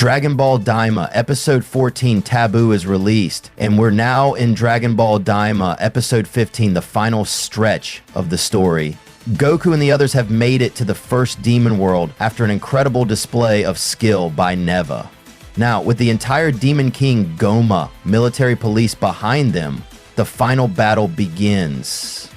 Dragon Ball Daima Episode 14 Taboo is released, and we're now in Dragon Ball Daima Episode 15, the final stretch of the story. Goku and the others have made it to the first demon world after an incredible display of skill by Neva. Now, with the entire Demon King Goma military police behind them, the final battle begins.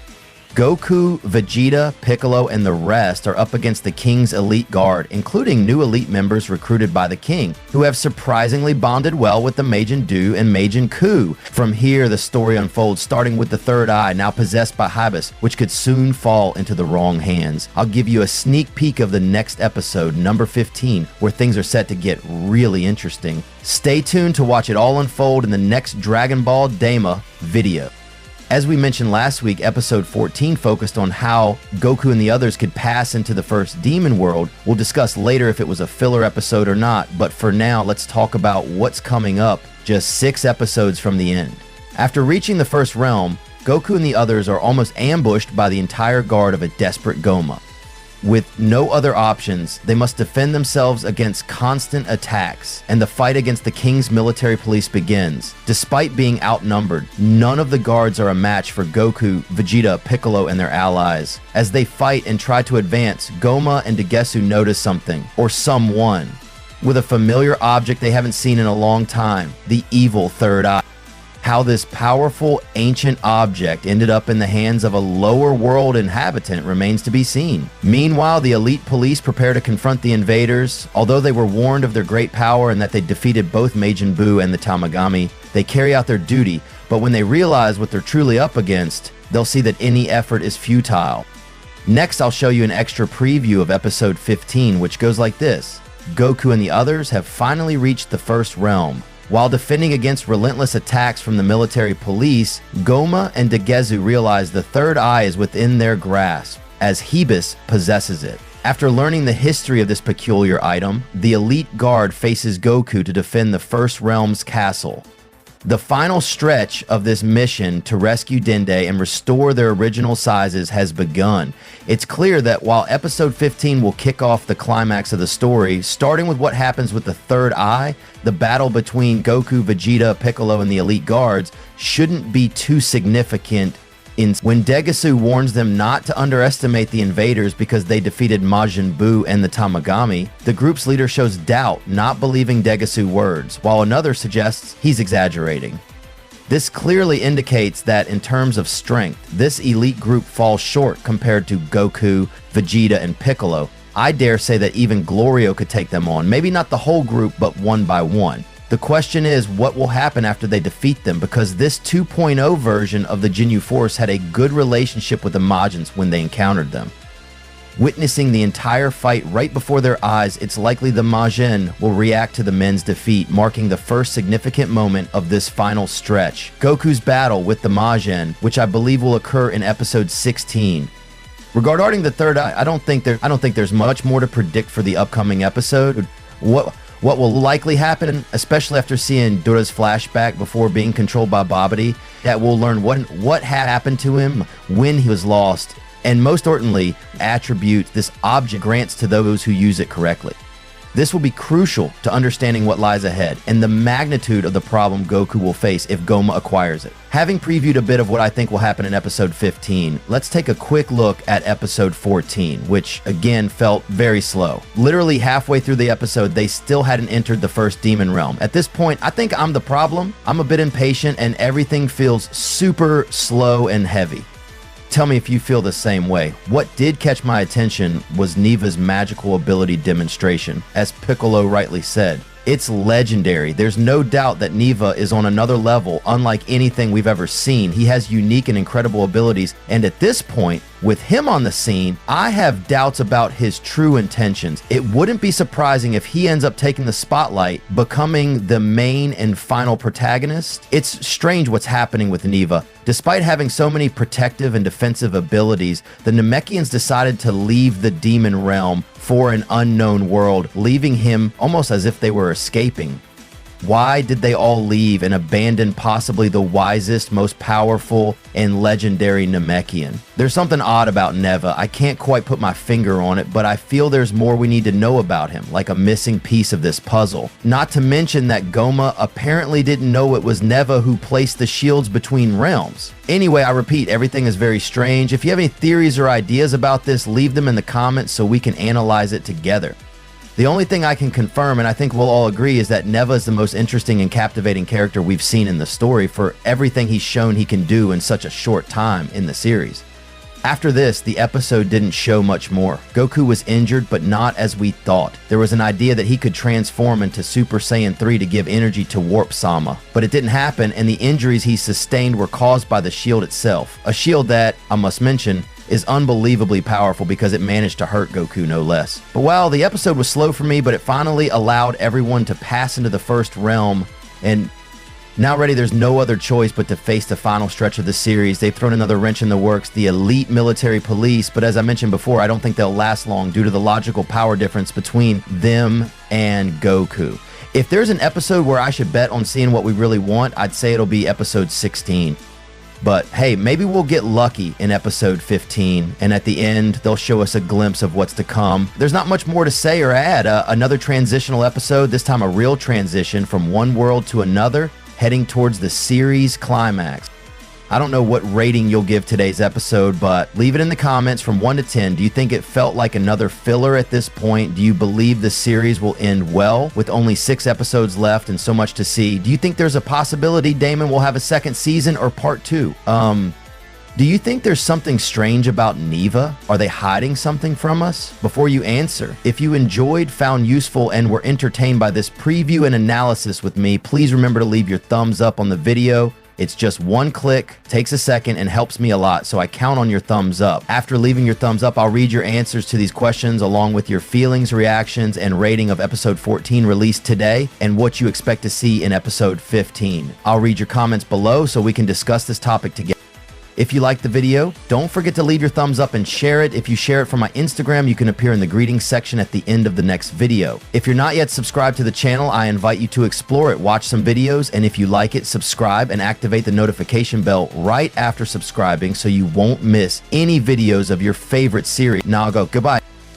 Goku, Vegeta, Piccolo, and the rest are up against the King's elite guard, including new elite members recruited by the King, who have surprisingly bonded well with the Majin Duu and Majin Duu. From here, the story unfolds, starting with the third eye, now possessed by Hibis, which could soon fall into the wrong hands. I'll give you a sneak peek of the next episode, number 15, where things are set to get really interesting. Stay tuned to watch it all unfold in the next Dragon Ball Daima video. As we mentioned last week, episode 14 focused on how Goku and the others could pass into the first demon world. We'll discuss later if it was a filler episode or not, but for now, let's talk about what's coming up just 6 episodes from the end. After reaching the first realm, Goku and the others are almost ambushed by the entire guard of a desperate Goma. With no other options, they must defend themselves against constant attacks, and the fight against the King's military police begins. Despite being outnumbered, none of the guards are a match for Goku, Vegeta, Piccolo, and their allies. As they fight and try to advance, Goma and Dagesu notice something, or someone, with a familiar object they haven't seen in a long time, the evil third eye. How this powerful ancient object ended up in the hands of a lower world inhabitant remains to be seen. Meanwhile, the elite police prepare to confront the invaders. Although they were warned of their great power and that they defeated both Majin Buu and the Tamagami, they carry out their duty, but when they realize what they're truly up against, they'll see that any effort is futile. Next, I'll show you an extra preview of episode 15, which goes like this. Goku and the others have finally reached the first realm. While defending against relentless attacks from the military police, Goma and Dagesu realize the third eye is within their grasp, as Hibis possesses it. After learning the history of this peculiar item, the elite guard faces Goku to defend the first realm's castle. The final stretch of this mission to rescue Dende and restore their original sizes has begun. It's clear that while episode 15 will kick off the climax of the story, starting with what happens with the third eye, the battle between Goku, Vegeta, Piccolo, and the elite guards shouldn't be too significant. When Dagesu warns them not to underestimate the invaders because they defeated Majin Buu and the Tamagami, the group's leader shows doubt, not believing Dagesu's words, while another suggests he's exaggerating. This clearly indicates that in terms of strength, this elite group falls short compared to Goku, Vegeta, and Piccolo. I dare say that even Glorio could take them on, maybe not the whole group, but one by one. The question is, what will happen after they defeat them, because this 2.0 version of the Ginyu Force had a good relationship with the Majins when they encountered them. Witnessing the entire fight right before their eyes, it's likely the Majin will react to the men's defeat, marking the first significant moment of this final stretch. Goku's battle with the Majin, which I believe will occur in episode 16. Regarding the third eye, I don't think there's much more to predict for the upcoming episode. What will likely happen, especially after seeing Dura's flashback before being controlled by Babidi, that we'll learn what had happened to him when he was lost, and most importantly, attributes this object grants to those who use it correctly. This will be crucial to understanding what lies ahead and the magnitude of the problem Goku will face if Goma acquires it. Having previewed a bit of what I think will happen in episode 15, let's take a quick look at episode 14, which again felt very slow. Literally halfway through the episode, they still hadn't entered the first demon realm. At this point, I think I'm the problem. I'm a bit impatient and everything feels super slow and heavy. Tell me if you feel the same way. What did catch my attention was Neva's magical ability demonstration. As Piccolo rightly said, it's legendary. There's no doubt that Neva is on another level, unlike anything we've ever seen. He has unique and incredible abilities, and at this point, with him on the scene, I have doubts about his true intentions. It wouldn't be surprising if he ends up taking the spotlight, becoming the main and final protagonist. It's strange what's happening with Neva. Despite having so many protective and defensive abilities, the Namekians decided to leave the demon realm for an unknown world, leaving him almost as if they were escaping. Why did they all leave and abandon possibly the wisest, most powerful, and legendary Namekian? There's something odd about Neva. I can't quite put my finger on it, but I feel there's more we need to know about him, like a missing piece of this puzzle. Not to mention that Goma apparently didn't know it was Neva who placed the shields between realms. Anyway, I repeat, everything is very strange. If you have any theories or ideas about this, leave them in the comments so we can analyze it together. The only thing I can confirm, and I think we'll all agree, is that Neva is the most interesting and captivating character we've seen in the story for everything he's shown he can do in such a short time in the series. After this, the episode didn't show much more. Goku was injured, but not as we thought. There was an idea that he could transform into Super Saiyan 3 to give energy to Warp Sama, but it didn't happen, and the injuries he sustained were caused by the shield itself. A shield that, I must mention, is unbelievably powerful because it managed to hurt Goku no less. But while the episode was slow for me, but it finally allowed everyone to pass into the first realm, and now ready, there's no other choice but to face the final stretch of the series. They've thrown another wrench in the works, the elite military police, but as I mentioned before, I don't think they'll last long due to the logical power difference between them and Goku. If there's an episode where I should bet on seeing what we really want, I'd say it'll be episode 16. But hey, maybe we'll get lucky in episode 15, and at the end, they'll show us a glimpse of what's to come. There's not much more to say or add. Another transitional episode, this time a real transition from one world to another, heading towards the series climax. I don't know what rating you'll give today's episode, but leave it in the comments from 1 to 10. Do you think it felt like another filler at this point? Do you believe the series will end well with only 6 episodes left and so much to see? Do you think there's a possibility Daima will have a second season or part 2? Do you think there's something strange about Neva? Are they hiding something from us? Before you answer, if you enjoyed, found useful, and were entertained by this preview and analysis with me, please remember to leave your thumbs up on the video. It's just one click, takes a second, and helps me a lot, so I count on your thumbs up. After leaving your thumbs up, I'll read your answers to these questions along with your feelings, reactions, and rating of episode 14 released today and what you expect to see in episode 15. I'll read your comments below so we can discuss this topic together. If you liked the video, don't forget to leave your thumbs up and share it. If you share it from my Instagram, you can appear in the greetings section at the end of the next video. If you're not yet subscribed to the channel, I invite you to explore it, watch some videos, and if you like it, subscribe and activate the notification bell right after subscribing so you won't miss any videos of your favorite series. Now I'll go. Goodbye.